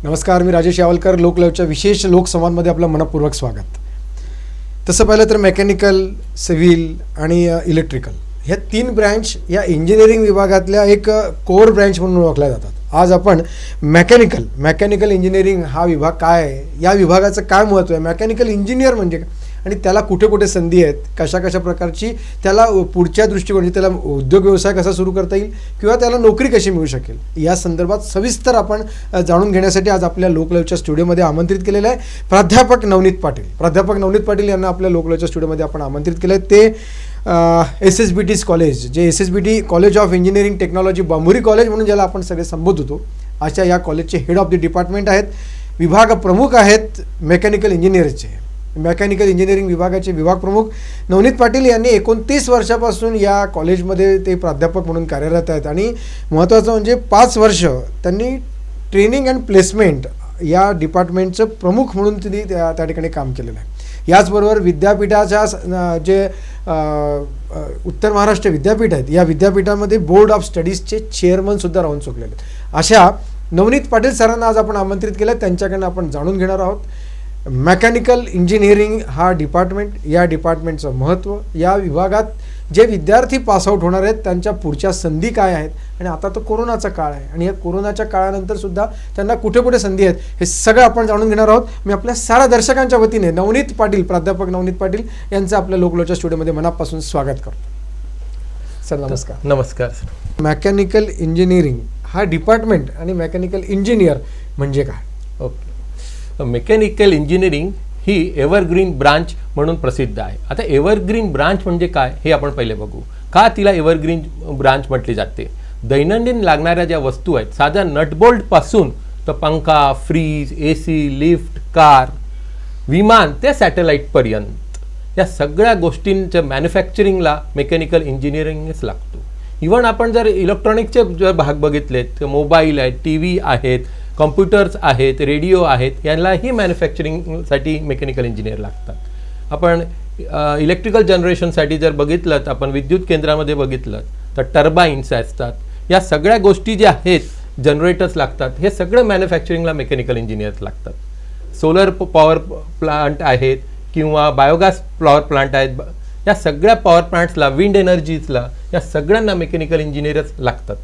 नमस्कार, मी राजेश यावलकर. लोकलाईव्हच्या विशेष लोकसंवादमध्ये आपलं मनपूर्वक स्वागत. तसं पाहिलं तर मेकॅनिकल, सिव्हिल आणि इलेक्ट्रिकल ह्या तीन ब्रँच या इंजिनिअरिंग विभागातल्या एक कोर ब्रँच म्हणून ओळखल्या जातात. आज आपण मेकॅनिकल इंजिनिअरिंग हा विभाग काय आहे, या विभागाचं काय महत्त्व आहे, मेकॅनिकल इंजिनियर म्हणजे काय आणि त्याला कुठे कुठे संधी आहेत, कशा कशा प्रकारची त्याला पुढच्या दृष्टिकोनाने त्याला उद्योग व्यवसाय कसा सुरू करता येईल किंवा त्याला नोकरी कशी मिळू शकेल, या संदर्भात सविस्तर आपण जाणून घेण्यासाठी आज आपल्या लोकलाईव्हच्या स्टुडिओमध्ये आमंत्रित केलेलं आहे प्राध्यापक नवनीत पाटील यांना आपल्या लोकलाईव्हच्या स्टुडिओमध्ये आपण आमंत्रित केलं आहे. ते SSBT कॉलेज, जे SSBT college of engineering technology Bambhori college म्हणून ज्याला आपण सगळे संबोधतो, अशा या कॉलेजचे हेड ऑफ द डिपार्टमेंट आहेत, विभाग प्रमुख आहेत मेकॅनिकल इंजिनिअरिंग विभागाचे विभाग प्रमुख नवनीत पाटील यांनी 29 वर्षापासून या कॉलेजमध्ये ते प्राध्यापक म्हणून कार्यरत आहेत. आणि महत्त्वाचं म्हणजे 5 वर्ष त्यांनी ट्रेनिंग अँड प्लेसमेंट या डिपार्टमेंटचं प्रमुख म्हणून त्यांनी त्या ठिकाणी काम केलेलं आहे. याचबरोबर विद्यापीठाच्या जे उत्तर महाराष्ट्र विद्यापीठ आहेत, या विद्यापीठामध्ये बोर्ड ऑफ स्टडीजचे चेअरमनसुद्धा राहून चुकलेले आहेत. अशा नवनीत पाटील सरांना आज आपण आमंत्रित केलं. त्यांच्याकडनं आपण जाणून घेणार आहोत मेकॅनिकल इंजिनिअरिंग हा डिपार्टमेंट, या डिपार्टमेंटचं महत्त्व, या विभागात जे विद्यार्थी पासआउट होणार आहेत त्यांच्या पुढच्या संधी काय आहेत, आणि आता तो कोरोनाचा काळ आहे आणि या कोरोनाच्या काळानंतर सुद्धा त्यांना कुठे कुठे संधी आहेत, हे सगळं आपण जाणून घेणार आहोत. मी आपल्या साऱ्या दर्शकांच्या वतीने प्राध्यापक नवनीत पाटील यांचं आपल्या लोकलाईव्हच्या स्टुडिओमध्ये मनापासून स्वागत करतो. सर नमस्कार. नमस्कार. मेकॅनिकल इंजिनिअरिंग हा डिपार्टमेंट आणि मेकॅनिकल इंजिनियर म्हणजे काय? ओके, मेकॅनिकल इंजिनिअरिंग ही एव्हरग्रीन ब्रांच म्हणून प्रसिद्ध आहे. आता एव्हरग्रीन ब्रांच म्हणजे काय हे आपण पहिले बघू. का तिला एव्हरग्रीन ब्रांच म्हटली जाते? दैनंदिन लागणाऱ्या ज्या वस्तू आहेत, साध्या नटबोल्टपासून तर पंखा, फ्रीज, AC, लिफ्ट, कार, विमान ते सॅटेलाईटपर्यंत, या सगळ्या गोष्टींच्या मॅन्युफॅक्चरिंगला मेकॅनिकल इंजिनिअरिंगच लागतो. इव्हन आपण जर इलेक्ट्रॉनिकचे जर भाग बघितलेत, मोबाईल आहेत, TV आहेत, कॉम्प्युटर्स आहेत, रेडिओ आहेत, यांनाही मॅन्युफॅक्चरिंगसाठी मेकॅनिकल इंजिनियर लागतात. आपण इलेक्ट्रिकल जनरेशनसाठी जर बघितलं, आपण विद्युत केंद्रामध्ये बघितलं तर टर्बाईन्स असतात. या सगळ्या गोष्टी ज्या आहेत, जनरेटर्स लागतात, हे सगळं मॅन्युफॅक्चरिंगला मेकॅनिकल इंजिनियर्स लागतात. सोलर पॉवर प्लांट आहेत किंवा बायोगॅस पॉवर प्लांट आहेत, या सगळ्या पॉवर प्लांट्सला, विंड एनर्जीजला, या सगळ्यांना मेकॅनिकल इंजिनियर्स लागतात.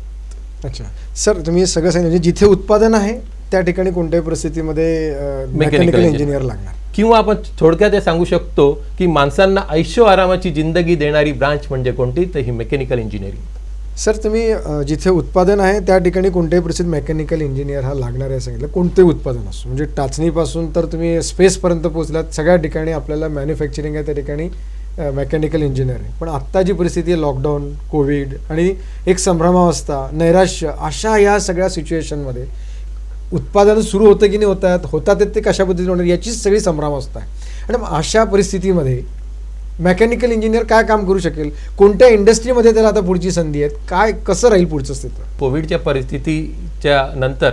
अच्छा सर, तुम्ही सगळं सांगितलं, जिथे उत्पादन आहे त्या ठिकाणी कोणत्याही परिस्थितीमध्ये मेकॅनिकल इंजिनियर लागणार. किंवा आपण थोडक्यात हे सांगू शकतो की माणसांना ऐशो आरामाची जिंदगी देणारी ब्रांच म्हणजे कोणती, तर ही मेकॅनिकल इंजिनिअरिंग. सर, तुम्ही जिथे उत्पादन आहे त्या ठिकाणी कोणत्याही परिस्थितीत मेकॅनिकल इंजिनियर हा लागणार आहे सांगितलं. कोणतेही उत्पादन असो, म्हणजे टाचणीपासून तर तुम्ही स्पेसपर्यंत पोहोचलात, सगळ्या ठिकाणी आपल्याला मॅन्युफॅक्चरिंग आहे त्या ठिकाणी मेकॅनिकल इंजिनिअरिंग. पण आत्ता जी परिस्थिती आहे, लॉकडाऊन, कोविड आणि एक संभ्रमावस्था, नैराश्य, अशा या सगळ्या सिच्युएशनमध्ये उत्पादन सुरू होतं की नाही होतात ते कशा पद्धतीने होणार, याचीच सगळी संभ्रमावस्था आहे. आणि अशा परिस्थितीमध्ये मेकॅनिकल इंजिनियर काय काम करू शकेल, कोणत्या इंडस्ट्रीमध्ये त्याला आता पुढची संधी आहेत, काय कसं राहील पुढचं स्थिती? कोविडच्या परिस्थितीच्या नंतर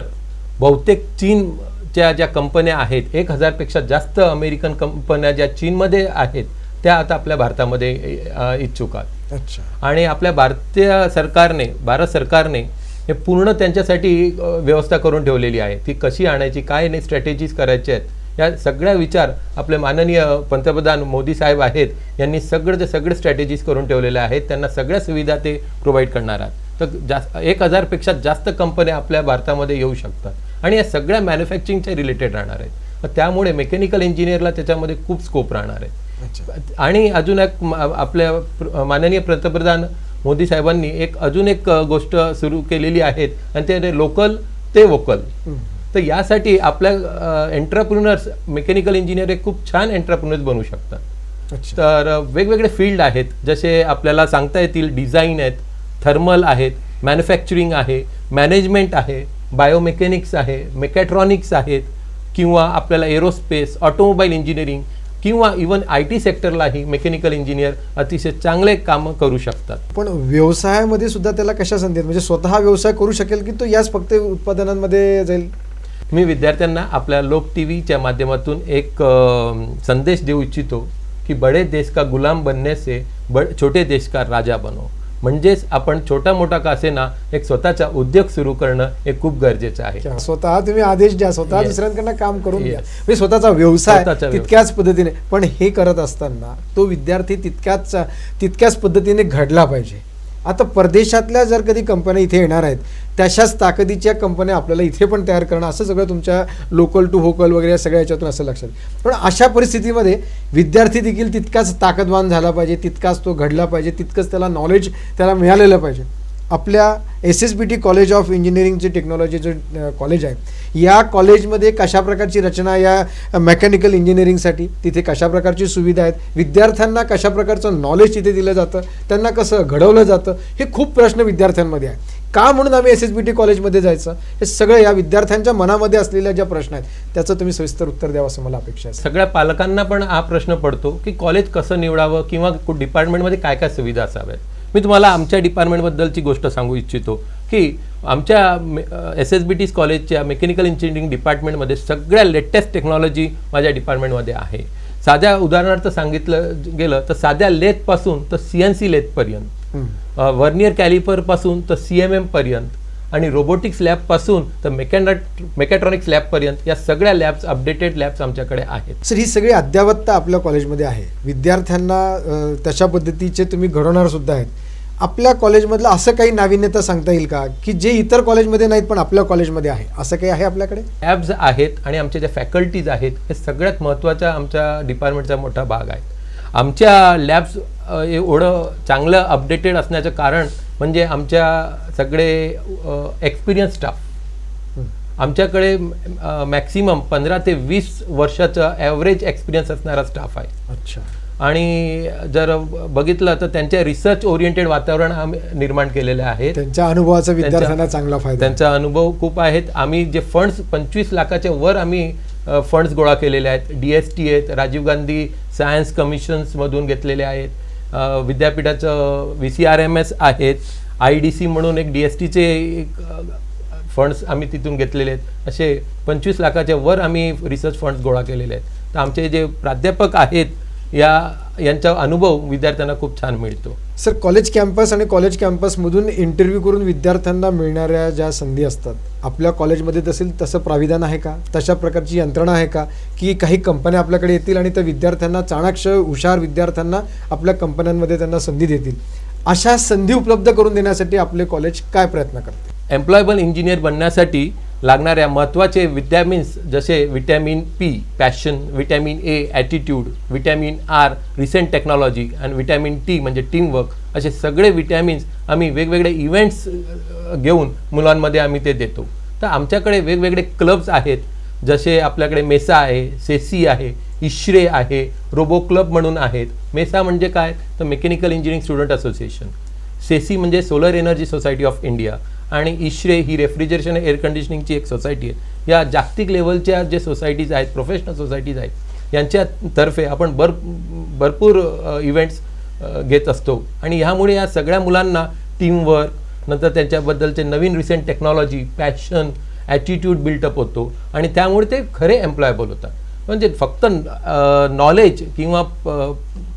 बहुतेक चीनच्या ज्या कंपन्या आहेत, 1000पेक्षा जास्त अमेरिकन कंपन्या ज्या चीनमध्ये आहेत, त्या आता आपल्या भारतामध्ये इच्छुक आहेत. अच्छा. आणि आपल्या भारत सरकारने हे पूर्ण त्यांच्यासाठी व्यवस्था करून ठेवलेली आहे. ती कशी आणायची, काय नाही, स्ट्रॅटेजीज करायच्या आहेत, या सगळ्या विचार आपले माननीय पंतप्रधान मोदी साहेब आहेत, यांनी सगळे स्ट्रॅटेजीज करून ठेवलेल्या आहेत. त्यांना सगळ्या सुविधा ते प्रोव्हाइड करणार आहेत. तर 1000पेक्षा जास्त कंपन्या आपल्या भारतामध्ये येऊ शकतात आणि या सगळ्या मॅन्युफॅक्चरिंगच्या रिलेटेड राहणार आहेत. त्यामुळे मेकॅनिकल इंजिनियरला त्याच्यामध्ये खूप स्कोप राहणार आहे. आणि अजून एक आपल्या माननीय पंतप्रधान मोदी साहेबांनी अजून एक गोष्ट सुरू केलेली आहे, आणि ते लोकल ते वोकल. तर यासाठी आपल्या एंटरप्रिनर्स, मेकॅनिकल इंजिनियर हे खूप छान एंटरप्रिनर्स बनू शकतात. तर वेगवेगळे फील्ड आहेत, जसे आपल्याला सांगता येतील, डिझाईन आहेत, थर्मल आहेत, मॅन्युफॅक्चरिंग आहे, मॅनेजमेंट आहे, बायोमेकॅनिक्स आहे, मेकॅट्रॉनिक्स आहेत, किंवा आपल्याला एरोस्पेस, ऑटोमोबाईल इंजिनिअरिंग किंवा इव्हन IT सेक्टरलाही मेकॅनिकल इंजिनियर अतिशय चांगले कामं करू शकतात. पण व्यवसायामध्ये सुद्धा त्याला कशा संधी आहेत, म्हणजे स्वतः व्यवसाय करू शकेल की तो याच फक्त उत्पादनांमध्ये जाईल? मी विद्यार्थ्यांना आपल्या लोक TVच्या माध्यमातून एक संदेश देऊ इच्छितो की बडे देश का गुलाम बनने से छोटे देश का राजा बनो. म्हणजेच आपण छोटा मोठा का असेना एक स्वतःचा उद्योग सुरू करणं हे खूप गरजेचं आहे. स्वतः तुम्ही आदेश द्या, स्वतः Yes. दुसऱ्यांकडनं काम करून द्या, Yes. म्हणजे स्वतःचा व्यवसाय स्वतःचा तितक्याच पद्धतीने. पण हे करत असताना तो विद्यार्थी तितक्याच पद्धतीने घडला पाहिजे. आता परदेशातल्या जर कधी कंपन्या इथे येणार आहेत, तशाच ताकदीच्या कंपन्या आपल्याला इथे पण तयार करणं, असं सगळं तुमच्या लोकल टू व्होकल वगैरे या सगळ्या याच्यातून असं लक्षात. पण अशा परिस्थितीमध्ये विद्यार्थी देखील तितकाच ताकदवान झाला पाहिजे, तितकाच तो घडला पाहिजे, तितकंच त्याला नॉलेज त्याला मिळालेलं पाहिजे. आपल्या SSBT कॉलेज ऑफ इंजिनिअरिंगचे टेक्नॉलॉजीचं कॉलेज आहे, या कॉलेजमध्ये कशा प्रकारची रचना या मेकॅनिकल इंजिनिअरिंगसाठी, तिथे कशा प्रकारची सुविधा आहेत, विद्यार्थ्यांना कशा प्रकारचं नॉलेज तिथे दिलं जातं, त्यांना कसं घडवलं जातं, हे खूप प्रश्न विद्यार्थ्यांमध्ये आहे. का म्हणून आम्ही SSBT कॉलेजमध्ये जायचं, हे सगळं या विद्यार्थ्यांच्या मनामध्ये असलेल्या ज्या प्रश्न आहेत त्याचं तुम्ही सविस्तर उत्तर द्यावं असं मला अपेक्षा आहे. सगळ्या पालकांना पण हा प्रश्न पडतो की कॉलेज कसं निवडावं किंवा डिपार्टमेंटमध्ये काय काय सुविधा असाव्यात. मी तुम्हाला आमच्या डिपार्टमेंटबद्दलची गोष्ट सांगू इच्छितो की आमच्या SSBT कॉलेजच्या मेकॅनिकल इंजिनिअरिंग डिपार्टमेंटमध्ये सगळ्या लेटेस्ट टेक्नॉलॉजी माझ्या डिपार्टमेंटमध्ये आहे. साध्या उदाहरणार्थ सांगितलं गेलं तर साध्या लेथपासून तर CNC लेथपर्यंत, वर्नियर कॅलिपरपासून तर CMM पर्यंत आणि रोबोटिक्स लॅबपासून तर मेकॅट्रॉनिक्स लॅबपर्यंत या सगळ्या लॅब्स, अपडेटेड लॅब्स आमच्याकडे आहेत. सर, ही सगळी अद्यावत्ता आपल्या कॉलेजमध्ये आहे, विद्यार्थ्यांना तशा पद्धतीचे तुम्ही घडवणार सुद्धा आहेत. आपल्या कॉलेजमधलं असं काही नाविन्यता सांगता येईल का की जे इतर कॉलेजमध्ये नाहीत पण आपल्या कॉलेजमध्ये आहे, असं काही आहे आपल्याकडे? लॅब्स आहेत आणि आमच्या ज्या फॅकल्टीज आहेत हे सगळ्यात महत्त्वाचा आमच्या डिपार्टमेंटचा मोठा भाग आहे. आमच्या लॅब्स एवढं चांगलं अपडेटेड असण्याचं कारण म्हणजे आमच्या सगळे एक्सपिरियन्स स्टाफ. आमच्याकडे मॅक्सिमम 15 ते 20 वर्षाचा ॲव्हरेज एक्सपिरियन्स असणारा स्टाफ आहे. अच्छा. आणि जर बघितलं तर त्यांच्या रिसर्च ओरिएंटेड वातावरण आम्ही निर्माण केलेलं आहे. त्यांच्या अनुभवाचा विद्यार्थ्यांना चांगला फायदा, त्यांचा अनुभव खूप आहेत. आम्ही जे फंड्स 25 लाखाच्या वर आम्ही फंड्स गोळा केलेले आहेत. DST आहेत, राजीव गांधी सायन्स कमिशन्समधून घेतलेले आहेत, विद्यापीठाचं VCRMS आहेत, IDC म्हणून एक DSTचे फंड्स आम्ही तिथून घेतलेले आहेत. असे 25 लाखाच्या वर आम्ही रिसर्च फंड्स गोळा केलेले आहेत. तर आमचे जे प्राध्यापक आहेत यांचा अनुभव विद्यार्थ्यांना खूप छान मिळतो. सर, कॉलेज कॅम्पस आणि कॉलेज कॅम्पसमधून इंटरव्ह्यू करून विद्यार्थ्यांना मिळणाऱ्या ज्या संधी असतात, आपल्या कॉलेजमध्ये तसं प्राविधान आहे का, तशा प्रकारची यंत्रणा आहे का की काही कंपन्या आपल्याकडे येतील आणि त्या विद्यार्थ्यांना, चाणाक्ष हुशार विद्यार्थ्यांना आपल्या कंपन्यांमध्ये त्यांना संधी देतील, अशा संधी उपलब्ध करून देण्यासाठी आपले कॉलेज काय प्रयत्न करते? एम्प्लॉयबल इंजिनियर बनण्यासाठी लागणाऱ्या महत्त्वाचे विटॅमिन्स जसे vitamin P passion, vitamin A attitude, vitamin R recent technology आणि विटॅमिन T म्हणजे टीमवर्क, असे सगळे विटॅमिन्स आम्ही वेगवेगळे इव्हेंट्स घेऊन मुलांमध्ये आम्ही ते देतो. तर आमच्याकडे वेगवेगळे क्लब्स आहेत, जसे आपल्याकडे मेसा आहे, सेसी आहे, इश्रे आहे, रोबो क्लब म्हणून आहेत. मेसा म्हणजे काय तर मेकॅनिकल इंजिनिअरिंग स्टुडंट असोसिएशन, सेसी म्हणजे solar energy society of India आणि इश्रे ही रेफ्रिजरेशन एअर कंडिशनिंगची एक सोसायटी आहे. या जागतिक लेवलच्या जे सोसायटीज आहेत, प्रोफेशनल सोसायटीज आहेत, यांच्यातर्फे आपण भरपूर इव्हेंट्स घेत असतो आणि ह्यामुळे या सगळ्या मुलांना टीमवर्क, नंतर त्यांच्याबद्दलचे नवीन recent technology, passion, attitude built up होतो आणि त्यामुळे ते खरे एम्प्लॉयबल होतात. म्हणजे फक्त नॉलेज किंवा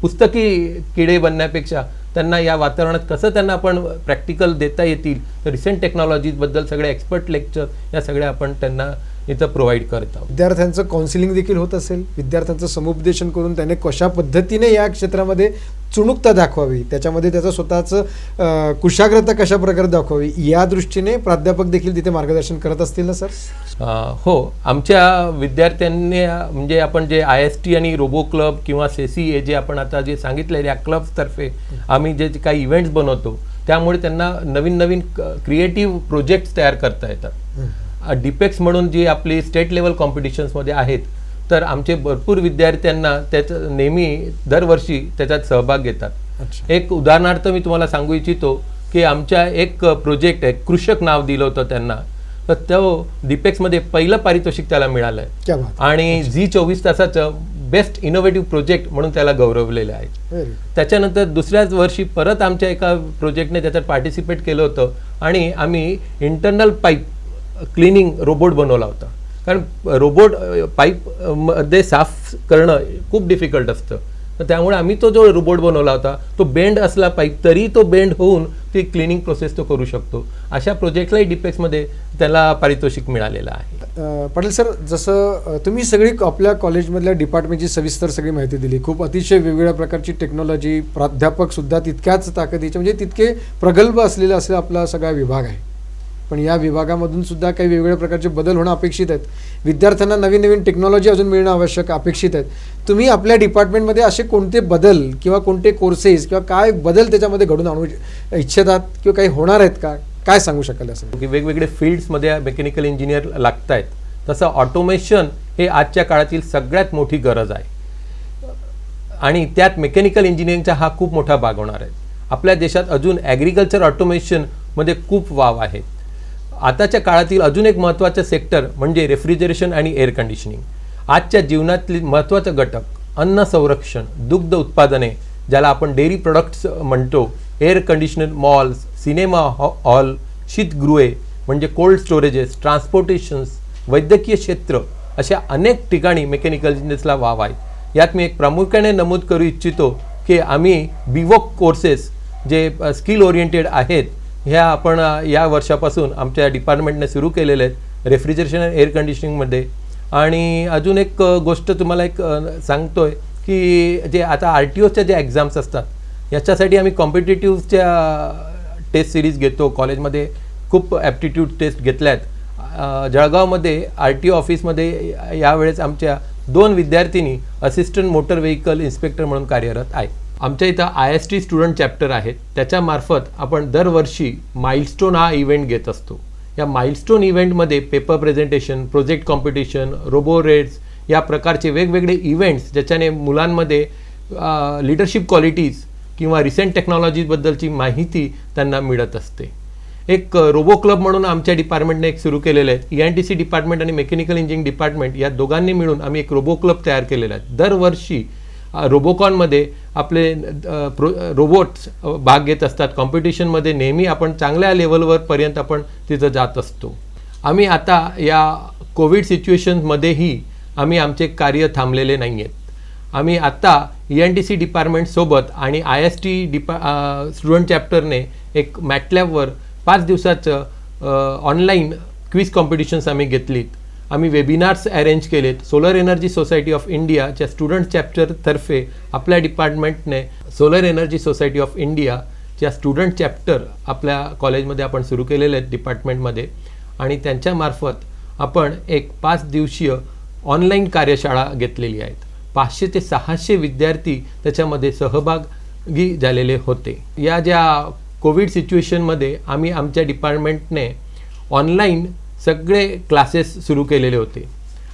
पुस्तकी किडे बनण्यापेक्षा त्यांना या वातावरणात कसं त्यांना आपण प्रॅक्टिकल देता येतील, तर रिसेंट टेक्नॉलॉजीबद्दल सगळे एक्सपर्ट लेक्चर या सगळ्या आपण त्यांना इथं प्रोव्हाइड करत आहोत. विद्यार्थ्यांचं काउन्सिलिंग देखील होत असेल, विद्यार्थ्यांचं समुपदेशन करून त्याने कशा पद्धतीने या क्षेत्रामध्ये चुणुकता दाखवावी, त्याच्यामध्ये त्याचं स्वतःचं कुशाग्रता कशा प्रकारे दाखवावी, या दृष्टीने प्राध्यापक देखील तिथे मार्गदर्शन करत असतील ना सर? हो, आमच्या विद्यार्थ्यांनी म्हणजे आपण जे IST आणि रोबो क्लब किंवा सेसी हे जे आपण आता जे सांगितले या क्लब्सतर्फे आम्ही जे काही इव्हेंट्स बनवतो, त्यामुळे त्यांना नवीन नवीन क्रिएटिव्ह प्रोजेक्ट्स तयार करता येतात. डिपेक्स म्हणून जी आपली स्टेट लेवल कॉम्पिटिशन्समध्ये आहेत, तर आमचे भरपूर विद्यार्थ्यांना त्याचं नेहमी दरवर्षी त्याच्यात सहभाग घेतात. एक उदाहरणार्थ मी तुम्हाला सांगू इच्छितो की आमच्या एक प्रोजेक्ट आहे, कृषक नाव दिलं होतं त्यांना, तर तो डिपेक्समध्ये पहिलं पारितोषिक त्याला मिळालं आहे आणि झी24 तासाचं बेस्ट इनोव्हेटिव्ह प्रोजेक्ट म्हणून त्याला गौरवलेलं आहे. त्याच्यानंतर दुसऱ्याच वर्षी परत आमच्या एका प्रोजेक्टने त्याच्यात पार्टिसिपेट केलं होतं आणि आम्ही इंटरनल पाईप क्लिनिंग रोबोट बनवला होता. कारण रोबोट पाईप मध्ये साफ करणं खूप डिफिकल्ट असतं, तर त्यामुळे आम्ही तो जो रोबोट बनवला होता तो बेंड असला पाईप तरी तो बेंड होऊन ती क्लिनिंग प्रोसेस तो करू शकतो. अशा प्रोजेक्टलाही डिपेक्समध्ये त्याला पारितोषिक मिळालेलं आहे. पाटील सर, जसं तुम्ही सगळी आपल्या कॉलेजमधल्या डिपार्टमेंटची सविस्तर सगळी माहिती दिली, खूप अतिशय वेगवेगळ्या प्रकारची टेक्नॉलॉजी, प्राध्यापकसुद्धा तितक्याच ताकदीचे म्हणजे तितके प्रगल्भ असलेला असं आपला सगळा विभाग आहे. पण या विभागामधून सुद्धा काही वेगवेगळ्या प्रकारचे बदल होणं अपेक्षित आहेत. विद्यार्थ्यांना नवीन नवीन टेक्नॉलॉजी अजून मिळणं आवश्यक अपेक्षित आहेत. तुम्ही आपल्या डिपार्टमेंटमध्ये असे कोणते बदल किंवा कोणते कोर्सेस किंवा काय बदल त्याच्यामध्ये घडून आणू इच्छितात किंवा काही होणार आहेत का, काय सांगू शकाल असं? की वेगवेगळे फील्ड्समध्ये मेकॅनिकल इंजिनियर लागत आहेत, तसं ऑटोमेशन हे आजच्या काळातील सगळ्यात मोठी गरज आहे आणि त्यात मेकॅनिकल इंजिनिअरिंगचा हा खूप मोठा भाग होणार आहे. आपल्या देशात अजून ॲग्रिकल्चर ऑटोमेशनमध्ये खूप वाव आहे. आताच्या काळातील अजून एक महत्त्वाचं सेक्टर म्हणजे रेफ्रिजरेशन आणि एअर कंडिशनिंग. आजच्या जीवनातील महत्त्वाचं घटक अन्न संरक्षण, दुग्ध उत्पादने ज्याला आपण डेअरी प्रोडक्ट्स म्हणतो, air conditioner, malls, cinema hall, शीतगृहे म्हणजे कोल्ड स्टोरेजेस, ट्रान्सपोर्टेशन्स, वैद्यकीय क्षेत्र अशा अनेक ठिकाणी मेकॅनिकल इंजिनियर्सला वाव आहे. यात मी एक प्रामुख्याने नमूद करू इच्छितो की आम्ही बीवोक कोर्सेस जे स्किल ओरिएंटेड आहेत ह्या आपण या वर्षापासून आमच्या डिपार्टमेंटने सुरू केलेले आहेत रेफ्रिजरेशन आणि एअर कंडिशनिंगमध्ये. आणि अजून एक गोष्ट तुम्हाला एक सांगतोय की जे आता RTOच्या ज्या एक्झाम्स असतात याच्यासाठी आम्ही कॉम्पिटेटिव्हच्या टेस्ट सिरीज घेतो. कॉलेजमध्ये खूप ॲप्टिट्यूड टेस्ट घेतल्या आहेत. जळगावमध्ये RTO ऑफिसमध्ये यावेळेस आमच्या 2 विद्यार्थिनी असिस्टंट मोटर व्हेकल इन्स्पेक्टर म्हणून कार्यरत आहेत. आमच्या इथं IST स्टुडंट चॅप्टर आहेत, त्याच्यामार्फत आपण दरवर्षी माइलस्टोन हा इव्हेंट घेत असतो. या माइलस्टोन इव्हेंटमध्ये paper presentation, project competition, robo raids या प्रकारचे वेगवेगळे इव्हेंट्स ज्याच्याने मुलांमध्ये लिडरशिप क्वालिटीज किंवा रिसेंट टेक्नॉलॉजीबद्दलची माहिती त्यांना मिळत असते. एक रोबो क्लब म्हणून आमच्या डिपार्टमेंटने एक सुरू केलेलं आहे. ENTC डिपार्टमेंट आणि मेकॅनिकल इंजिनिअरिंग डिपार्टमेंट या दोघांनी मिळून आम्ही एक रोबो क्लब तयार केलेला आहे. दरवर्षी रोबोकॉनमध्ये आपले रोबोट्स भाग घेत असतात. कॉम्पिटिशनमध्ये नेहमी आपण चांगल्या लेवलवर पर्यंत आपण तिथं जात असतो. आम्ही आता या कोविड सिच्युएशनमध्येही आम्ही आमचे कार्य थांबलेले नाही आहेत. आम्ही आत्ता ENTC डिपार्टमेंटसोबत आणि IST स्टुडंट चॅप्टरने एक मॅटलॅबवर 5 दिवसाचं ऑनलाईन क्विज कॉम्पिटिशन्स आम्ही घेतलीत. आम्ही वेबिनार्स अरेंज केलेत. सोलर एनर्जी सोसायटी ऑफ इंडियाच्या स्टुडंट चॅप्टरतर्फे आपल्या डिपार्टमेंटने सोलर एनर्जी सोसायटी ऑफ इंडियाच्या स्टुडंट चॅप्टर आपल्या कॉलेजमध्ये आपण सुरू केलेले आहेत डिपार्टमेंटमध्ये आणि त्यांच्यामार्फत आपण एक 5 दिवसीय ऑनलाईन कार्यशाळा घेतलेली आहेत. 500 ते 600 विद्यार्थी त्याच्यामध्ये सहभागी झालेले होते. या ज्या कोविड सिच्युएशनमध्ये आम्ही आमच्या डिपार्टमेंटने ऑनलाईन सगळे क्लासेस सुरू केलेले होते.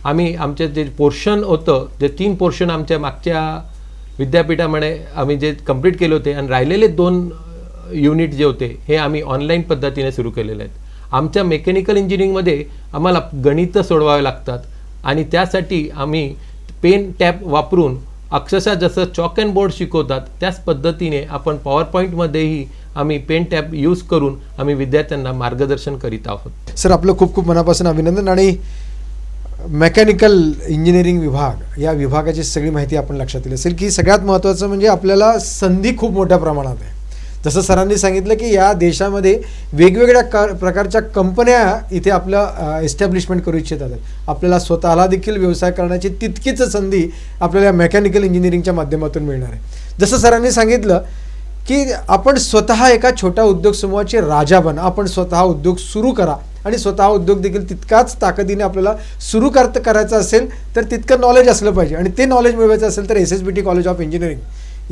आम्ही आमचे जे पोर्शन होतं, जे 3 पोर्शन आमच्या मागच्या विद्यापीठामध्ये आम्ही जे कंप्लीट केले होते आणि राहिलेले 2 युनिट जे होते हे आम्ही ऑनलाईन पद्धतीने सुरू केलेले आहेत. आमच्या मेकॅनिकल इंजिनिअरिंगमध्ये आम्हाला गणितं सोडवावे लागतात आणि त्यासाठी आम्ही पेन टॅब वापरून अक्षरशः जसं चॉक अँड बोर्ड शिकवतात त्याच पद्धतीने आपण पॉवर पॉईंटमध्येही आम्ही पेन टॅब यूज करून आम्ही विद्यार्थ्यांना मार्गदर्शन करीत आहोत. सर, आपलं खूप खूप मनापासून अभिनंदन. आणि मेकॅनिकल इंजिनिअरिंग विभाग या विभागाची सगळी माहिती आपण लक्षात दिली असेल की सगळ्यात महत्त्वाचं म्हणजे आपल्याला संधी खूप मोठ्या प्रमाणात आहे. जसं सरांनी सांगितलं की या देशामध्ये वेगवेगळ्या प्रकारच्या कंपन्या इथे आपलं एस्टॅब्लिशमेंट करू इच्छितात. आपल्याला स्वतःला देखील व्यवसाय करण्याची तितकीच संधी आपल्याला मेकॅनिकल इंजिनिअरिंगच्या माध्यमातून मिळणार आहे. जसं सरांनी सांगितलं की आपण स्वतः एका छोट्या उद्योग समूहाचे राजा बना, आपण स्वतः उद्योग सुरू करा आणि स्वतः उद्योग देखील तितकाच ताकदीने आपल्याला सुरू करायचं असेल तर तितकं नॉलेज असलं पाहिजे आणि ते नॉलेज मिळवायचं असेल तर SSBT कॉलेज ऑफ इंजिनिअरिंग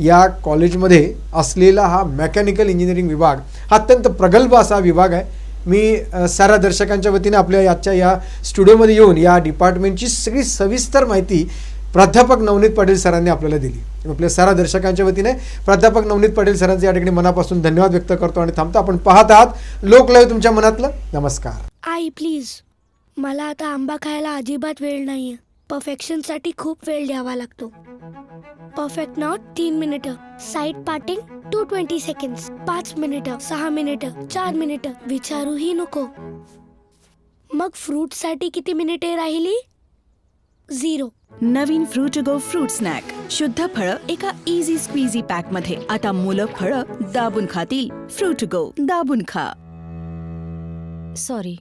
या कॉलेजमध्ये असलेला हा मेकॅनिकल इंजिनिअरिंग विभाग हा अत्यंत प्रगल्भ असा विभाग आहे. मी साऱ्या दर्शकांच्या वतीने आपल्या आजच्या या स्टुडिओमध्ये येऊन या डिपार्टमेंटची सगळी सविस्तर माहिती प्राध्यापक नवनीत पाटील सरांनी आपल्याला दिली. आपल्या साऱ्या दर्शकांच्या वतीने प्राध्यापक नवनीत पाटील सरांचे या ठिकाणी मनापासून धन्यवाद व्यक्त करतो आणि थांबतो. आपण पाहत आहात लोकलाईव्ह तुमच्या मनातलं. नमस्कार. आई प्लीज, मला आता आंबा खायला अजिबात वेळ नाहीये. परफेक्शनसाठी खूप वेळ द्यावा लागतो. परफेक्ट नॉट 3 मिनिटं, साईड पार्टिंग 220 सेकंड्स, 5 मिनिटं, 6 मिनिटं, 4 मिनिटं, विचारूही नको. मग फ्रूटसाठी किती मिनिटे राहिली? 0. नवीन फ्रूट गो फ्रूट स्नॅक. शुद्ध फळं एका इझी स्क्वीझी पॅक मध्ये. आता मुलं फळं दाबून खातील. फ्रूट गो, दाबून खा. सॉरी,